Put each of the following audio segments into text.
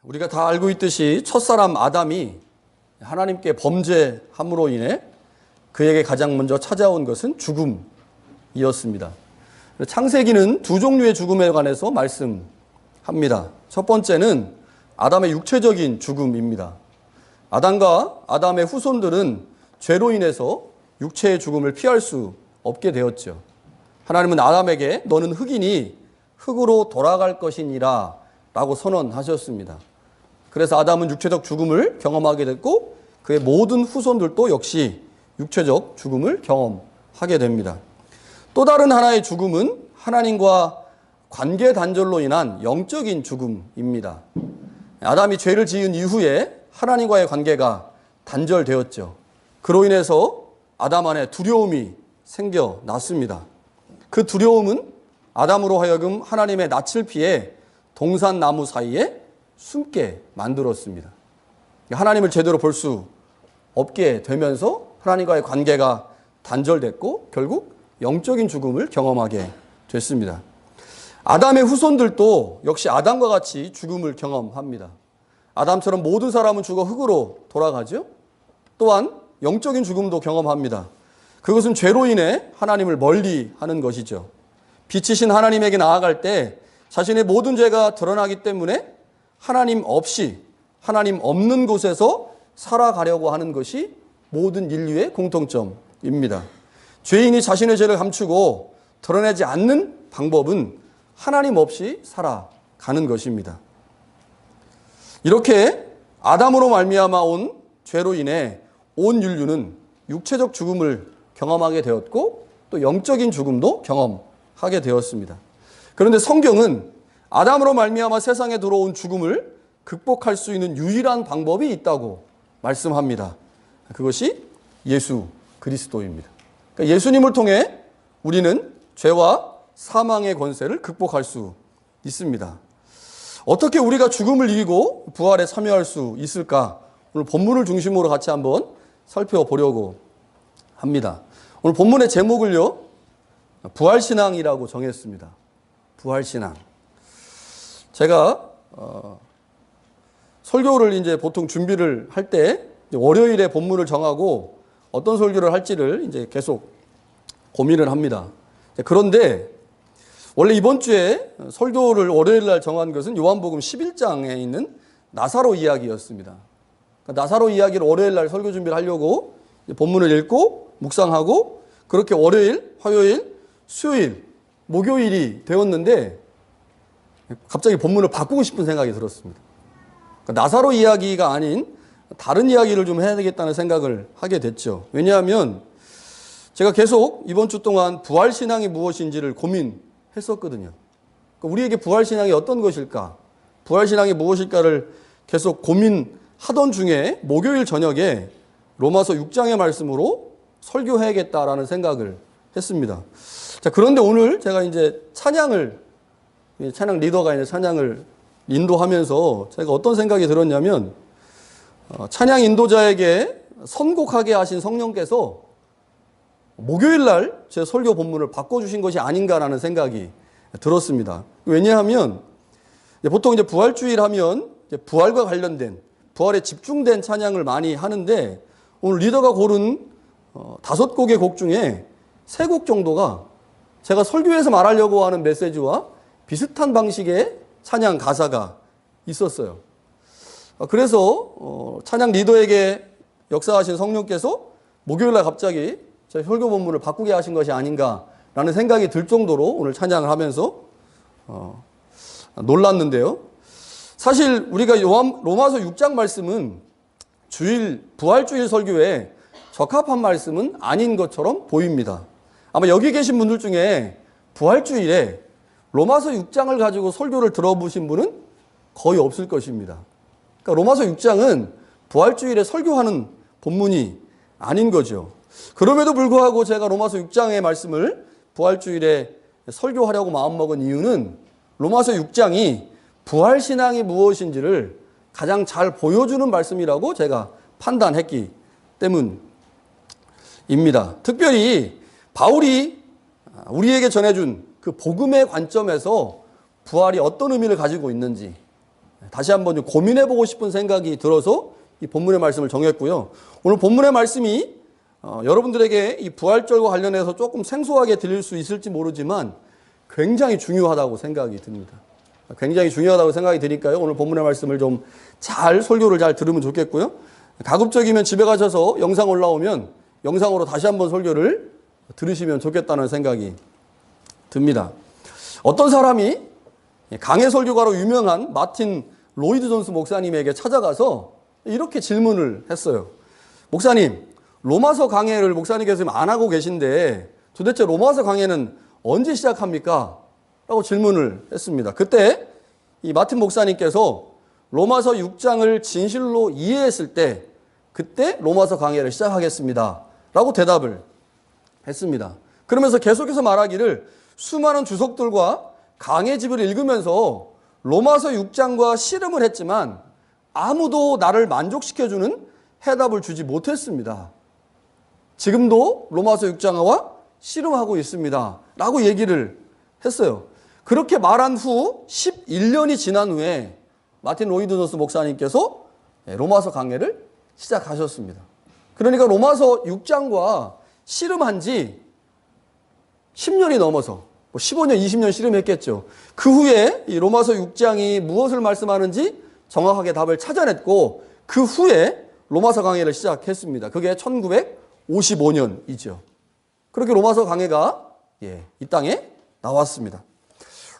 우리가 다 알고 있듯이 첫사람 아담이 하나님께 범죄함으로 인해 그에게 가장 먼저 찾아온 것은 죽음이었습니다. 창세기는 두 종류의 죽음에 관해서 말씀합니다. 첫 번째는 아담의 육체적인 죽음입니다. 아담과 아담의 후손들은 죄로 인해서 육체의 죽음을 피할 수 없게 되었죠. 하나님은 아담에게 너는 흙이니 흙으로 돌아갈 것이니라 라고 선언하셨습니다. 그래서 아담은 육체적 죽음을 경험하게 됐고 그의 모든 후손들도 역시 육체적 죽음을 경험하게 됩니다. 또 다른 하나의 죽음은 하나님과 관계 단절로 인한 영적인 죽음입니다. 아담이 죄를 지은 이후에 하나님과의 관계가 단절되었죠. 그로 인해서 아담 안에 두려움이 생겨났습니다. 그 두려움은 아담으로 하여금 하나님의 낯을 피해 동산나무 사이에 숨게 만들었습니다. 하나님을 제대로 볼 수 없게 되면서 하나님과의 관계가 단절됐고 결국 영적인 죽음을 경험하게 됐습니다. 아담의 후손들도 역시 아담과 같이 죽음을 경험합니다. 아담처럼 모든 사람은 죽어 흙으로 돌아가죠. 또한 영적인 죽음도 경험합니다. 그것은 죄로 인해 하나님을 멀리하는 것이죠. 빛이신 하나님에게 나아갈 때 자신의 모든 죄가 드러나기 때문에 하나님 없이 하나님 없는 곳에서 살아가려고 하는 것이 모든 인류의 공통점입니다. 죄인이 자신의 죄를 감추고 드러내지 않는 방법은 하나님 없이 살아가는 것입니다. 이렇게 아담으로 말미암아 온 죄로 인해 온 인류는 육체적 죽음을 경험하게 되었고 또 영적인 죽음도 경험하게 되었습니다. 그런데 성경은 아담으로 말미암아 세상에 들어온 죽음을 극복할 수 있는 유일한 방법이 있다고 말씀합니다. 그것이 예수 그리스도입니다. 그러니까 예수님을 통해 우리는 죄와 사망의 권세를 극복할 수 있습니다. 어떻게 우리가 죽음을 이기고 부활에 참여할 수 있을까? 오늘 본문을 중심으로 같이 한번 살펴보려고 합니다. 오늘 본문의 제목을요, 부활신앙이라고 정했습니다. 부활신앙. 제가 설교를 이제 보통 준비를 할 때 월요일에 본문을 정하고 어떤 설교를 할지를 이제 계속 고민을 합니다. 그런데 원래 이번 주에 설교를 월요일 날 정한 것은 요한복음 11장에 있는 나사로 이야기였습니다. 그러니까 나사로 이야기를 월요일 날 설교 준비를 하려고 본문을 읽고 묵상하고 그렇게 월요일, 화요일, 수요일, 목요일이 되었는데 갑자기 본문을 바꾸고 싶은 생각이 들었습니다. 그러니까 나사로 이야기가 아닌 다른 이야기를 좀 해야 되겠다는 생각을 하게 됐죠. 왜냐하면 제가 계속 이번 주 동안 부활신앙이 무엇인지를 고민했었거든요. 그러니까 우리에게 부활신앙이 어떤 것일까? 부활신앙이 무엇일까를 계속 고민하던 중에 목요일 저녁에 로마서 6장의 말씀으로 설교해야겠다라는 생각을 했습니다. 자, 그런데 오늘 제가 이제 찬양 리더가 이제 찬양을 인도하면서 제가 어떤 생각이 들었냐면 찬양 인도자에게 선곡하게 하신 성령께서 목요일 날 제 설교 본문을 바꿔주신 것이 아닌가라는 생각이 들었습니다. 왜냐하면 보통 이제 부활주일 하면 이제 부활과 관련된 부활에 집중된 찬양을 많이 하는데 오늘 리더가 고른 5곡의 곡 중에 3곡 정도가 제가 설교에서 말하려고 하는 메시지와 비슷한 방식의 찬양 가사가 있었어요. 그래서 찬양 리더에게 역사하신 성령께서 목요일날 갑자기 제 설교 본문을 바꾸게 하신 것이 아닌가라는 생각이 들 정도로 오늘 찬양을 하면서 놀랐는데요. 사실 우리가 로마서 6장 말씀은 부활주일 설교에 적합한 말씀은 아닌 것처럼 보입니다. 아마 여기 계신 분들 중에 부활주일에 로마서 6장을 가지고 설교를 들어보신 분은 거의 없을 것입니다. 그러니까 로마서 6장은 부활주일에 설교하는 본문이 아닌 거죠. 그럼에도 불구하고 제가 로마서 6장의 말씀을 부활주일에 설교하려고 마음먹은 이유는 로마서 6장이 부활신앙이 무엇인지를 가장 잘 보여주는 말씀이라고 제가 판단했기 때문입니다. 특별히 바울이 우리에게 전해준 그 복음의 관점에서 부활이 어떤 의미를 가지고 있는지 다시 한번 좀 고민해보고 싶은 생각이 들어서 이 본문의 말씀을 정했고요. 오늘 본문의 말씀이 여러분들에게 이 부활절과 관련해서 조금 생소하게 들릴 수 있을지 모르지만 굉장히 중요하다고 생각이 듭니다. 굉장히 중요하다고 생각이 드니까요. 오늘 본문의 말씀을 좀 설교를 잘 들으면 좋겠고요. 가급적이면 집에 가셔서 영상 올라오면 영상으로 다시 한번 설교를 들으시면 좋겠다는 생각이 듭니다. 어떤 사람이 강해 설교가로 유명한 마틴 로이드 존스 목사님에게 찾아가서 이렇게 질문을 했어요. 목사님, 로마서 강해를 목사님께서 지금 안 하고 계신데 도대체 로마서 강해는 언제 시작합니까? 라고 질문을 했습니다. 그때 이 마틴 목사님께서 로마서 6장을 진실로 이해했을 때 그때 로마서 강해를 시작하겠습니다. 라고 대답을 했습니다. 그러면서 계속해서 말하기를 수많은 주석들과 강해집을 읽으면서 로마서 6장과 씨름을 했지만 아무도 나를 만족시켜주는 해답을 주지 못했습니다. 지금도 로마서 6장과 씨름하고 있습니다. 라고 얘기를 했어요. 그렇게 말한 후 11년이 지난 후에 마틴 로이드 존스 목사님께서 로마서 강해를 시작하셨습니다. 그러니까 로마서 6장과 씨름한 지 10년이 넘어서 15년, 20년 씨름했겠죠. 그 후에 이 로마서 6장이 무엇을 말씀하는지 정확하게 답을 찾아냈고 그 후에 로마서 강해를 시작했습니다. 그게 1955년이죠. 그렇게 로마서 강해가 이 땅에 나왔습니다.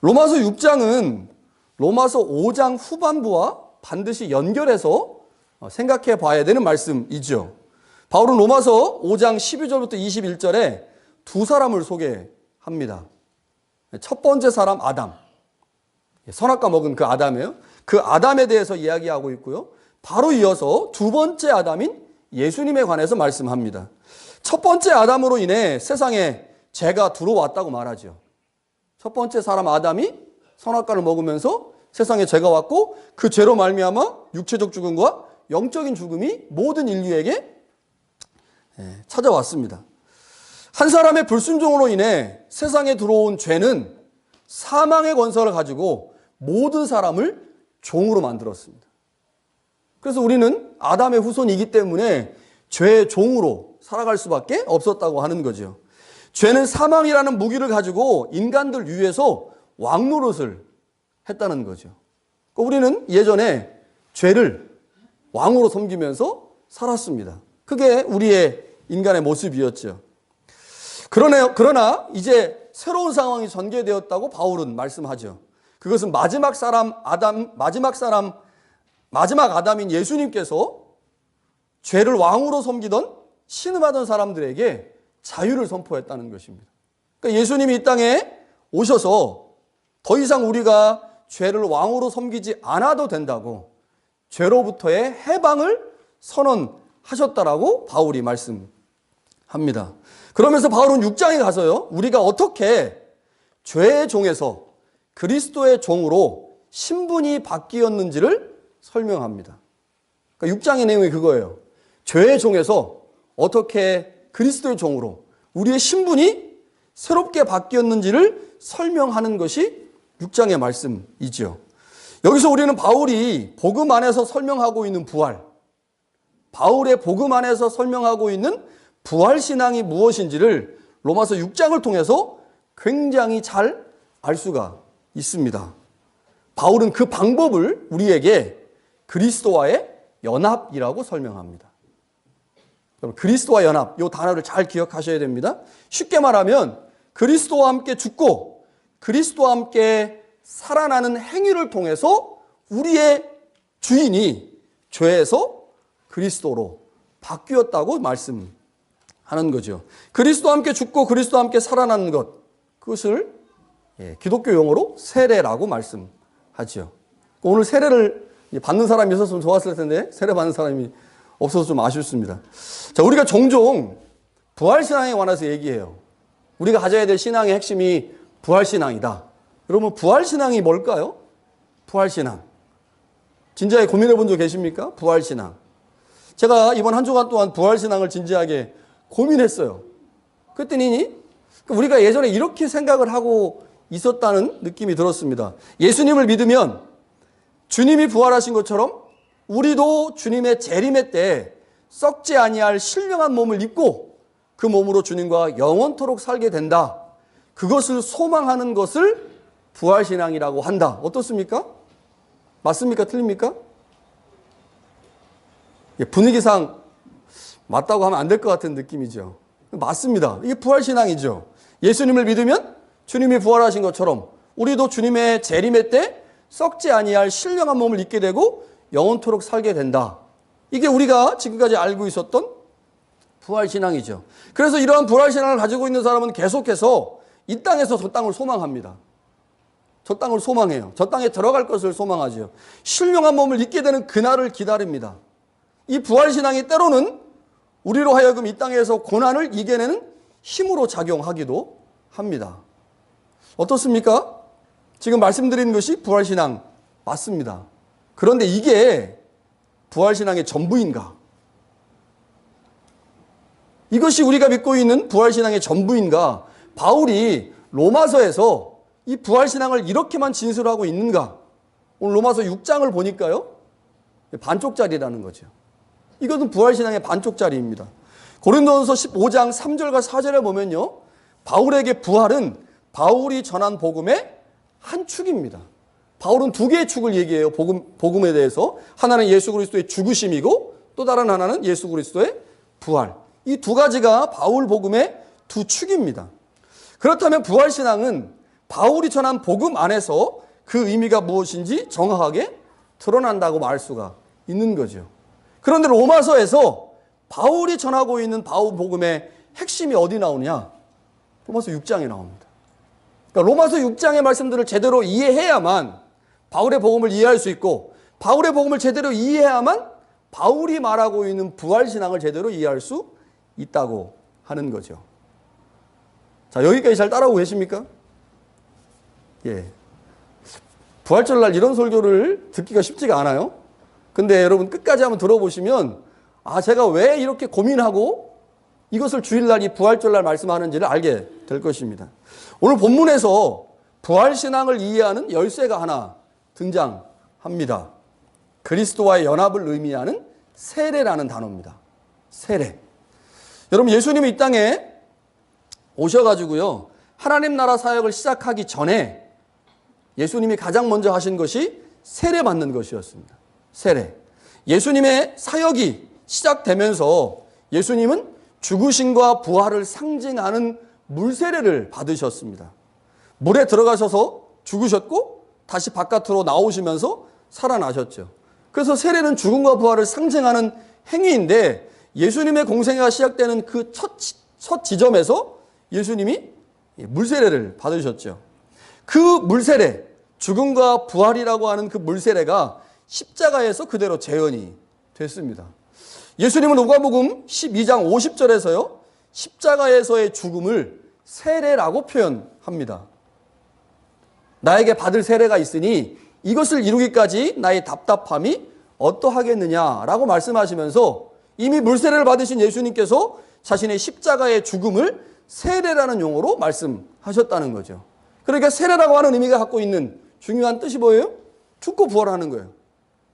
로마서 6장은 로마서 5장 후반부와 반드시 연결해서 생각해 봐야 되는 말씀이죠. 바울은 로마서 5장 12절부터 21절에 두 사람을 소개합니다. 첫 번째 사람 아담, 선악과 먹은 그 아담이에요. 그 아담에 대해서 이야기하고 있고요. 바로 이어서 두 번째 아담인 예수님에 관해서 말씀합니다. 첫 번째 아담으로 인해 세상에 죄가 들어왔다고 말하죠. 첫 번째 사람 아담이 선악과를 먹으면서 세상에 죄가 왔고 그 죄로 말미암아 육체적 죽음과 영적인 죽음이 모든 인류에게 찾아왔습니다. 한 사람의 불순종으로 인해 세상에 들어온 죄는 사망의 권세를 가지고 모든 사람을 종으로 만들었습니다. 그래서 우리는 아담의 후손이기 때문에 죄의 종으로 살아갈 수밖에 없었다고 하는 거죠. 죄는 사망이라는 무기를 가지고 인간들 위에서 왕노릇을 했다는 거죠. 우리는 예전에 죄를 왕으로 섬기면서 살았습니다. 그게 우리의 인간의 모습이었죠. 그러나 이제 새로운 상황이 전개되었다고 바울은 말씀하죠. 그것은 마지막 아담인 예수님께서 죄를 왕으로 섬기던 신음하던 사람들에게 자유를 선포했다는 것입니다. 그러니까 예수님이 이 땅에 오셔서 더 이상 우리가 죄를 왕으로 섬기지 않아도 된다고 죄로부터의 해방을 선언하셨다라고 바울이 말씀합니다. 그러면서 바울은 6장에 가서요, 우리가 어떻게 죄의 종에서 그리스도의 종으로 신분이 바뀌었는지를 설명합니다. 그러니까 6장의 내용이 그거예요. 죄의 종에서 어떻게 그리스도의 종으로 우리의 신분이 새롭게 바뀌었는지를 설명하는 것이 6장의 말씀이죠. 여기서 우리는 바울이 복음 안에서 설명하고 있는 부활, 바울의 복음 안에서 설명하고 있는 부활신앙이 무엇인지를 로마서 6장을 통해서 굉장히 잘 알 수가 있습니다. 바울은 그 방법을 우리에게 그리스도와의 연합이라고 설명합니다. 그리스도와 연합, 이 단어를 잘 기억하셔야 됩니다. 쉽게 말하면 그리스도와 함께 죽고 그리스도와 함께 살아나는 행위를 통해서 우리의 주인이 죄에서 그리스도로 바뀌었다고 말씀하는 거죠. 그리스도와 함께 죽고 그리스도와 함께 살아나는 것, 그것을 기독교 용어로 세례라고 말씀하죠. 오늘 세례를 받는 사람이 있었으면 좋았을 텐데 세례 받는 사람이 없어서 좀 아쉽습니다. 자, 우리가 종종 부활신앙에 관해서 얘기해요. 우리가 가져야 될 신앙의 핵심이 부활신앙이다. 여러분, 부활신앙이 뭘까요? 부활신앙. 진지하게 고민해 본 적 계십니까? 부활신앙. 제가 이번 한 주간 동안 부활신앙을 진지하게 고민했어요. 그랬더니 우리가 예전에 이렇게 생각을 하고 있었다는 느낌이 들었습니다. 예수님을 믿으면 주님이 부활하신 것처럼 우리도 주님의 재림의 때 썩지 아니할 신령한 몸을 입고 그 몸으로 주님과 영원토록 살게 된다. 그것을 소망하는 것을 부활신앙이라고 한다. 어떻습니까? 맞습니까? 틀립니까? 분위기상 맞다고 하면 안 될 것 같은 느낌이죠. 맞습니다. 이게 부활신앙이죠. 예수님을 믿으면 주님이 부활하신 것처럼 우리도 주님의 재림의 때 썩지 아니할 신령한 몸을 입게 되고 영원토록 살게 된다. 이게 우리가 지금까지 알고 있었던 부활신앙이죠. 그래서 이러한 부활신앙을 가지고 있는 사람은 계속해서 이 땅에서 저 땅을 소망합니다. 저 땅을 소망해요. 저 땅에 들어갈 것을 소망하죠. 신령한 몸을 입게 되는 그날을 기다립니다. 이 부활신앙이 때로는 우리로 하여금 이 땅에서 고난을 이겨내는 힘으로 작용하기도 합니다. 어떻습니까? 지금 말씀드린 것이 부활신앙 맞습니다. 그런데 이게 부활신앙의 전부인가? 이것이 우리가 믿고 있는 부활신앙의 전부인가? 바울이 로마서에서 이 부활신앙을 이렇게만 진술하고 있는가? 오늘 로마서 6장을 보니까요. 반쪽짜리라는 거죠. 이것은 부활신앙의 반쪽짜리입니다. 고린도전서 15장 3절과 4절에 보면요. 바울에게 부활은 바울이 전한 복음의 한 축입니다. 바울은 두 개의 축을 얘기해요. 복음에 대해서. 하나는 예수 그리스도의 죽으심이고 또 다른 하나는 예수 그리스도의 부활. 이 두 가지가 바울 복음의 두 축입니다. 그렇다면 부활신앙은 바울이 전한 복음 안에서 그 의미가 무엇인지 정확하게 드러난다고 말할 수가 있는 거죠. 그런데 로마서에서 바울이 전하고 있는 바울 복음의 핵심이 어디 나오냐? 로마서 6장에 나옵니다. 그러니까 로마서 6장의 말씀들을 제대로 이해해야만 바울의 복음을 이해할 수 있고 바울의 복음을 제대로 이해해야만 바울이 말하고 있는 부활신앙을 제대로 이해할 수 있다고 하는 거죠. 자, 여기까지 잘 따라오고 계십니까? 예. 부활절날 이런 설교를 듣기가 쉽지가 않아요. 근데 여러분 끝까지 한번 들어보시면 제가 왜 이렇게 고민하고 이것을 주일날 이 부활절날 말씀하는지를 알게 될 것입니다. 오늘 본문에서 부활신앙을 이해하는 열쇠가 하나 등장합니다. 그리스도와의 연합을 의미하는 세례라는 단어입니다. 세례. 여러분 예수님이 이 땅에 오셔가지고요. 하나님 나라 사역을 시작하기 전에 예수님이 가장 먼저 하신 것이 세례 받는 것이었습니다. 세례. 예수님의 사역이 시작되면서 예수님은 죽으심과 부활을 상징하는 물세례를 받으셨습니다. 물에 들어가셔서 죽으셨고 다시 바깥으로 나오시면서 살아나셨죠. 그래서 세례는 죽음과 부활을 상징하는 행위인데 예수님의 공생애가 시작되는 그 첫 지점에서 예수님이 물세례를 받으셨죠. 그 물세례, 죽음과 부활이라고 하는 그 물세례가 십자가에서 그대로 재현이 됐습니다. 예수님은 누가복음 12장 50절에서요. 십자가에서의 죽음을 세례라고 표현합니다. 나에게 받을 세례가 있으니 이것을 이루기까지 나의 답답함이 어떠하겠느냐라고 말씀하시면서 이미 물세례를 받으신 예수님께서 자신의 십자가의 죽음을 세례라는 용어로 말씀하셨다는 거죠. 그러니까 세례라고 하는 의미가 갖고 있는 중요한 뜻이 뭐예요? 죽고 부활하는 거예요.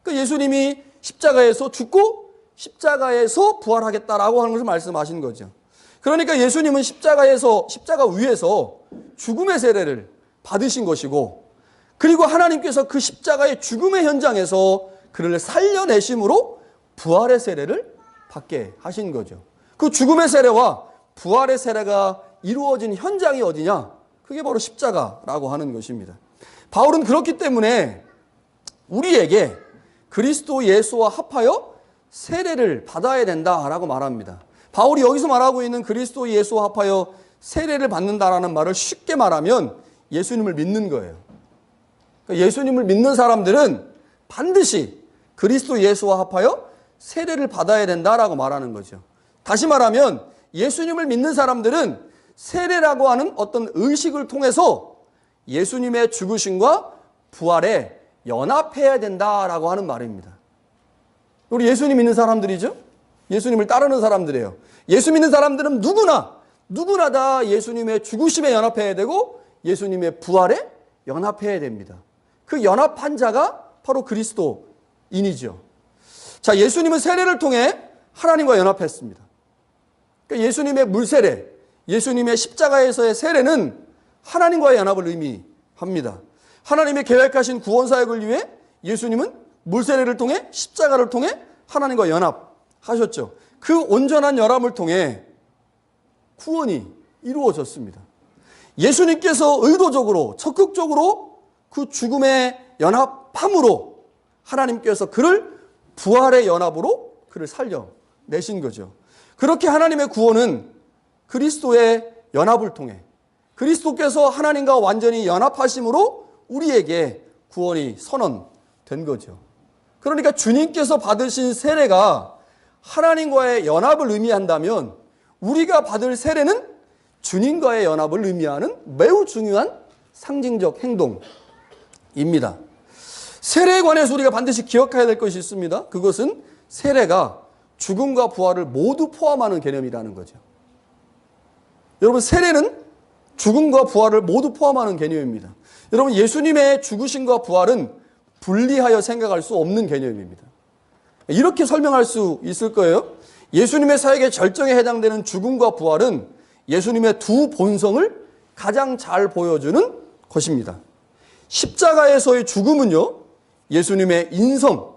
그러니까 예수님이 십자가에서 죽고 십자가에서 부활하겠다라고 하는 것을 말씀하신 거죠. 그러니까 예수님은 십자가 위에서 죽음의 세례를 받으신 것이고 그리고 하나님께서 그 십자가의 죽음의 현장에서 그를 살려내심으로 부활의 세례를 받게 하신 거죠. 그 죽음의 세례와 부활의 세례가 이루어진 현장이 어디냐? 그게 바로 십자가라고 하는 것입니다. 바울은 그렇기 때문에 우리에게 그리스도 예수와 합하여 세례를 받아야 된다라고 말합니다. 바울이 여기서 말하고 있는 그리스도 예수와 합하여 세례를 받는다라는 말을 쉽게 말하면 예수님을 믿는 거예요. 그러니까 예수님을 믿는 사람들은 반드시 그리스도 예수와 합하여 세례를 받아야 된다라고 말하는 거죠. 다시 말하면 예수님을 믿는 사람들은 세례라고 하는 어떤 의식을 통해서 예수님의 죽으심과 부활에 연합해야 된다라고 하는 말입니다. 우리 예수님 믿는 사람들이죠? 예수님을 따르는 사람들이에요. 예수 믿는 사람들은 누구나 다 예수님의 죽으심에 연합해야 되고 예수님의 부활에 연합해야 됩니다. 그 연합한 자가 바로 그리스도인이죠. 자, 예수님은 세례를 통해 하나님과 연합했습니다. 그러니까 예수님의 물세례, 예수님의 십자가에서의 세례는 하나님과의 연합을 의미합니다. 하나님의 계획하신 구원사역을 위해 예수님은 물세례를 통해 십자가를 통해 하나님과 연합하셨죠. 그 온전한 연합을 통해 구원이 이루어졌습니다. 예수님께서 의도적으로 적극적으로 그 죽음의 연합함으로 하나님께서 그를 부활의 연합으로 그를 살려내신 거죠. 그렇게 하나님의 구원은 그리스도의 연합을 통해 그리스도께서 하나님과 완전히 연합하심으로 우리에게 구원이 선언된 거죠. 그러니까 주님께서 받으신 세례가 하나님과의 연합을 의미한다면 우리가 받을 세례는 주님과의 연합을 의미하는 매우 중요한 상징적 행동입니다. 세례에 관해서 우리가 반드시 기억해야 될 것이 있습니다. 그것은 세례가 죽음과 부활을 모두 포함하는 개념이라는 거죠. 여러분, 세례는 죽음과 부활을 모두 포함하는 개념입니다. 여러분, 예수님의 죽으심과 부활은 분리하여 생각할 수 없는 개념입니다. 이렇게 설명할 수 있을 거예요. 예수님의 사역의 절정에 해당되는 죽음과 부활은 예수님의 두 본성을 가장 잘 보여주는 것입니다. 십자가에서의 죽음은요, 예수님의 인성,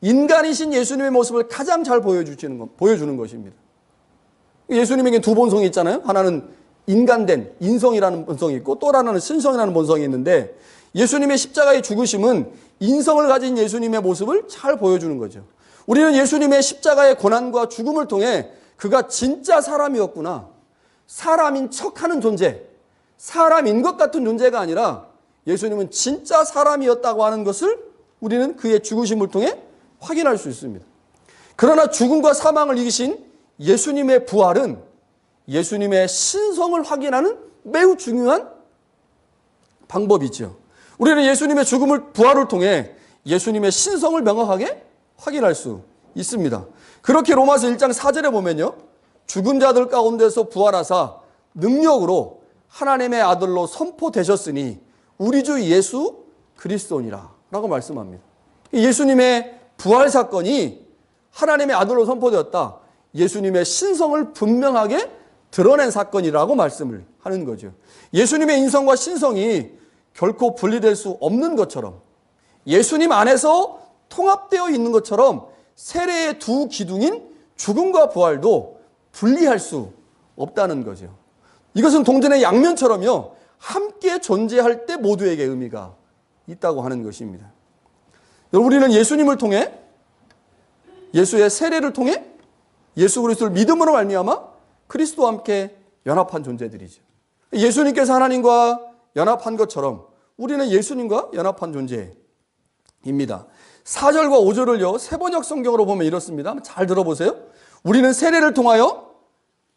인간이신 예수님의 모습을 가장 잘 보여주는 것입니다. 예수님에게 두 본성이 있잖아요. 하나는 인간된 인성이라는 본성이 있고 또 하나는 신성이라는 본성이 있는데 예수님의 십자가의 죽으심은 인성을 가진 예수님의 모습을 잘 보여주는 거죠. 우리는 예수님의 십자가의 고난과 죽음을 통해 그가 진짜 사람이었구나, 사람인 척하는 존재, 사람인 것 같은 존재가 아니라 예수님은 진짜 사람이었다고 하는 것을 우리는 그의 죽으심을 통해 확인할 수 있습니다. 그러나 죽음과 사망을 이기신 예수님의 부활은 예수님의 신성을 확인하는 매우 중요한 방법이죠. 우리는 예수님의 죽음을 부활을 통해 예수님의 신성을 명확하게 확인할 수 있습니다. 그렇게 로마서 1장 4절에 보면요, 죽은 자들 가운데서 부활하사 능력으로 하나님의 아들로 선포되셨으니 우리 주 예수 그리스도니라 라고 말씀합니다. 예수님의 부활 사건이 하나님의 아들로 선포되었다, 예수님의 신성을 분명하게 드러낸 사건이라고 말씀을 하는 거죠. 예수님의 인성과 신성이 결코 분리될 수 없는 것처럼, 예수님 안에서 통합되어 있는 것처럼 세례의 두 기둥인 죽음과 부활도 분리할 수 없다는 거죠. 이것은 동전의 양면처럼요, 함께 존재할 때 모두에게 의미가 있다고 하는 것입니다. 우리는 예수님을 통해, 예수의 세례를 통해 예수 그리스도를 믿음으로 말미암아 그리스도와 함께 연합한 존재들이죠. 예수님께서 하나님과 연합한 것처럼 우리는 예수님과 연합한 존재입니다. 4절과 5절을요, 세번역 성경으로 보면 이렇습니다. 한번 잘 들어보세요. 우리는 세례를 통하여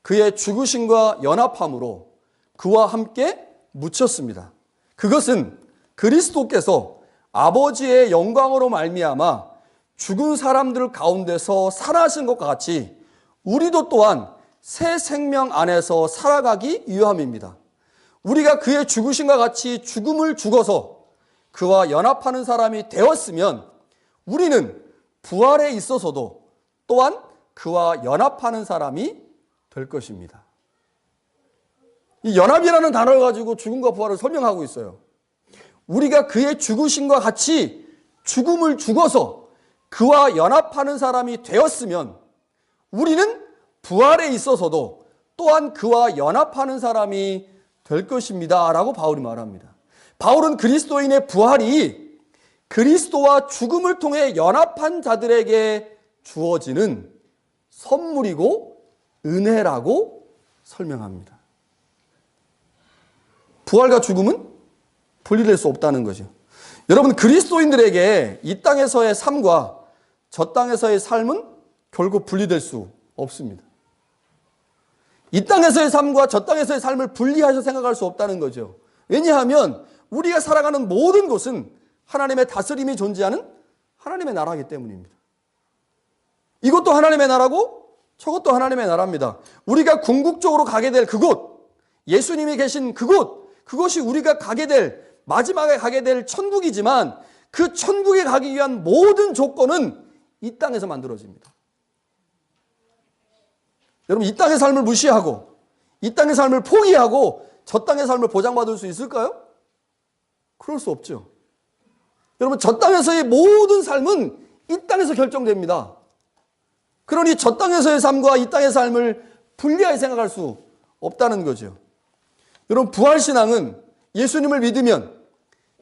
그의 죽으심과 연합함으로 그와 함께 묻혔습니다. 그것은 그리스도께서 아버지의 영광으로 말미암아 죽은 사람들 가운데서 살아나신 것과 같이 우리도 또한 새 생명 안에서 살아가기 위함입니다. 우리가 그의 죽으심과 같이 죽음을 죽어서 그와 연합하는 사람이 되었으면 우리는 부활에 있어서도 또한 그와 연합하는 사람이 될 것입니다. 이 연합이라는 단어를 가지고 죽음과 부활을 설명하고 있어요. 우리가 그의 죽으심과 같이 죽음을 죽어서 그와 연합하는 사람이 되었으면 우리는 부활에 있어서도 또한 그와 연합하는 사람이 될 것입니다 라고 바울이 말합니다. 바울은 그리스도인의 부활이 그리스도와 죽음을 통해 연합한 자들에게 주어지는 선물이고 은혜라고 설명합니다. 부활과 죽음은 분리될 수 없다는 거죠. 여러분, 그리스도인들에게 이 땅에서의 삶과 저 땅에서의 삶은 결국 분리될 수 없습니다. 이 땅에서의 삶과 저 땅에서의 삶을 분리해서 생각할 수 없다는 거죠. 왜냐하면 우리가 살아가는 모든 곳은 하나님의 다스림이 존재하는 하나님의 나라이기 때문입니다. 이것도 하나님의 나라고 저것도 하나님의 나라입니다. 우리가 궁극적으로 가게 될 그곳, 예수님이 계신 그곳, 그것이 우리가 가게 될, 마지막에 가게 될 천국이지만 그 천국에 가기 위한 모든 조건은 이 땅에서 만들어집니다. 여러분, 이 땅의 삶을 무시하고 이 땅의 삶을 포기하고 저 땅의 삶을 보장받을 수 있을까요? 그럴 수 없죠. 여러분, 저 땅에서의 모든 삶은 이 땅에서 결정됩니다. 그러니 저 땅에서의 삶과 이 땅의 삶을 분리하게 생각할 수 없다는 거죠. 여러분, 부활신앙은 예수님을 믿으면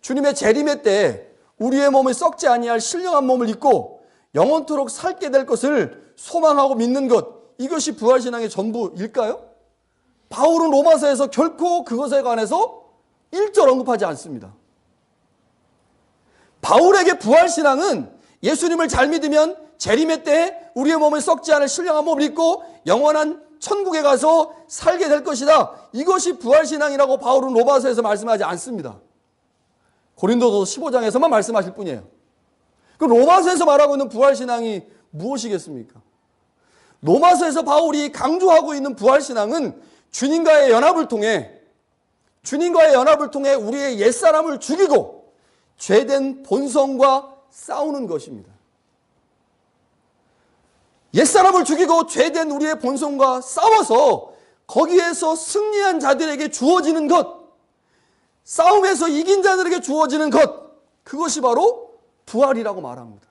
주님의 재림의 때에 우리의 몸을 썩지 아니할 신령한 몸을 입고 영원토록 살게 될 것을 소망하고 믿는 것, 이것이 부활신앙의 전부일까요? 바울은 로마서에서 결코 그것에 관해서 일절 언급하지 않습니다. 바울에게 부활신앙은 예수님을 잘 믿으면 재림의 때에 우리의 몸을 썩지 않을 신령한 몸을 입고 영원한 천국에 가서 살게 될 것이다. 이것이 부활신앙이라고 바울은 로마서에서 말씀하지 않습니다. 고린도서 15장에서만 말씀하실 뿐이에요. 그럼 로마서에서 말하고 있는 부활신앙이 무엇이겠습니까? 로마서에서 바울이 강조하고 있는 부활신앙은 주님과의 연합을 통해 우리의 옛사람을 죽이고 죄된 본성과 싸우는 것입니다. 옛사람을 죽이고 죄된 우리의 본성과 싸워서 거기에서 승리한 자들에게 주어지는 것, 싸움에서 이긴 자들에게 주어지는 것, 그것이 바로 부활이라고 말합니다.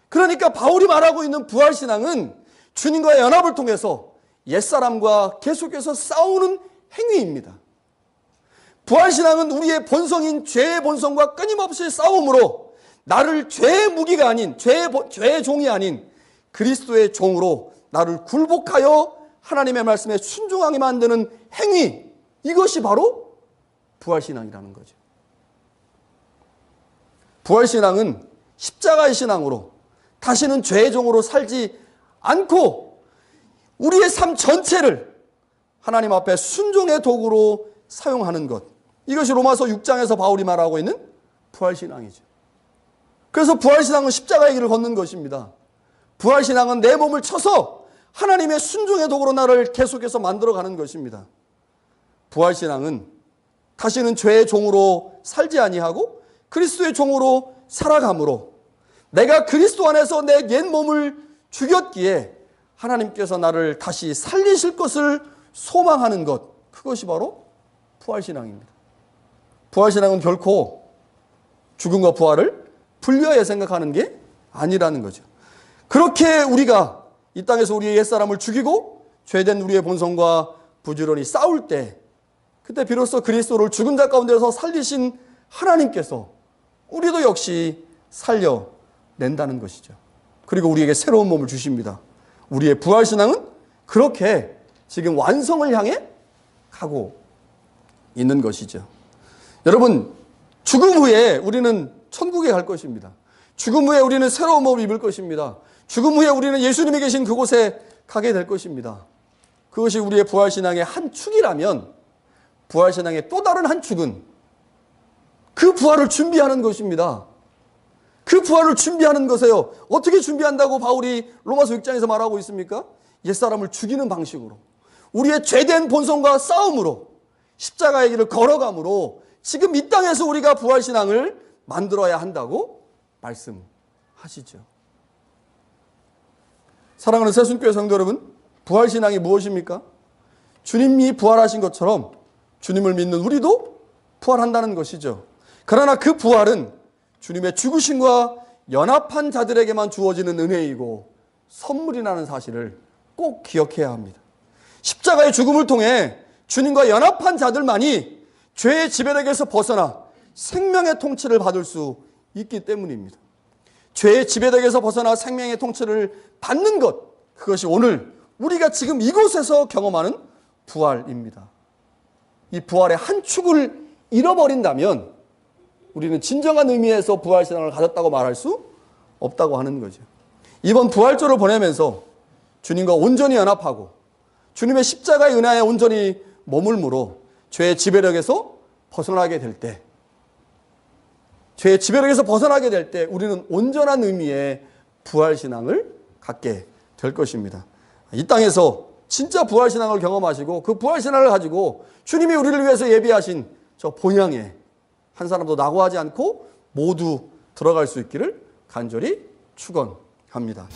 그러니까 바울이 말하고 있는 부활신앙은 주님과의 연합을 통해서 옛사람과 계속해서 싸우는 행위입니다. 부활신앙은 우리의 본성인 죄의 본성과 끊임없이 싸움으로 나를 죄의 무기가 아닌, 죄의 종이 아닌 그리스도의 종으로 나를 굴복하여 하나님의 말씀에 순종하게 만드는 행위, 이것이 바로 부활신앙이라는 거죠. 부활신앙은 십자가의 신앙으로 다시는 죄의 종으로 살지 않고 우리의 삶 전체를 하나님 앞에 순종의 도구로 사용하는 것, 이것이 로마서 6장에서 바울이 말하고 있는 부활신앙이죠. 그래서 부활신앙은 십자가의 길을 걷는 것입니다. 부활신앙은 내 몸을 쳐서 하나님의 순종의 도구로 나를 계속해서 만들어가는 것입니다. 부활신앙은 다시는 죄의 종으로 살지 아니하고 그리스도의 종으로 살아감으로 내가 그리스도 안에서 내 옛 몸을 죽였기에 하나님께서 나를 다시 살리실 것을 소망하는 것, 그것이 바로 부활신앙입니다. 부활신앙은 결코 죽음과 부활을 분리하여 생각하는 게 아니라는 거죠. 그렇게 우리가 이 땅에서 우리의 옛사람을 죽이고 죄된 우리의 본성과 부지런히 싸울 때, 그때 비로소 그리스도를 죽은 자 가운데서 살리신 하나님께서 우리도 역시 살려낸다는 것이죠. 그리고 우리에게 새로운 몸을 주십니다. 우리의 부활신앙은 그렇게 지금 완성을 향해 가고 있는 것이죠. 여러분, 죽음 후에 우리는 천국에 갈 것입니다. 죽음 후에 우리는 새로운 몸을 입을 것입니다. 죽음 후에 우리는 예수님이 계신 그곳에 가게 될 것입니다. 그것이 우리의 부활신앙의 한 축이라면 부활신앙의 또 다른 한 축은 그 부활을 준비하는 것입니다. 그 부활을 준비하는 것이에요. 어떻게 준비한다고 바울이 로마서 6장에서 말하고 있습니까? 옛사람을 죽이는 방식으로, 우리의 죄된 본성과 싸움으로, 십자가의 길을 걸어감으로 지금 이 땅에서 우리가 부활신앙을 만들어야 한다고 말씀하시죠. 사랑하는 새순교회 성도 여러분, 부활신앙이 무엇입니까? 주님이 부활하신 것처럼 주님을 믿는 우리도 부활한다는 것이죠. 그러나 그 부활은 주님의 죽으심과 연합한 자들에게만 주어지는 은혜이고 선물이라는 사실을 꼭 기억해야 합니다. 십자가의 죽음을 통해 주님과 연합한 자들만이 죄의 지배력에서 벗어나 생명의 통치를 받을 수 있기 때문입니다. 죄의 지배력에서 벗어나 생명의 통치를 받는 것, 그것이 오늘 우리가 지금 이곳에서 경험하는 부활입니다. 이 부활의 한 축을 잃어버린다면 우리는 진정한 의미에서 부활신앙을 가졌다고 말할 수 없다고 하는 거죠. 이번 부활절을 보내면서 주님과 온전히 연합하고 주님의 십자가의 은혜에 온전히 머물므로 죄의 지배력에서 벗어나게 될 때, 죄의 지배력에서 벗어나게 될 때 우리는 온전한 의미의 부활신앙을 갖게 될 것입니다. 이 땅에서 진짜 부활신앙을 경험하시고 그 부활신앙을 가지고 주님이 우리를 위해서 예비하신 저 본향에 한 사람도 낙오하지 않고 모두 들어갈 수 있기를 간절히 축원합니다.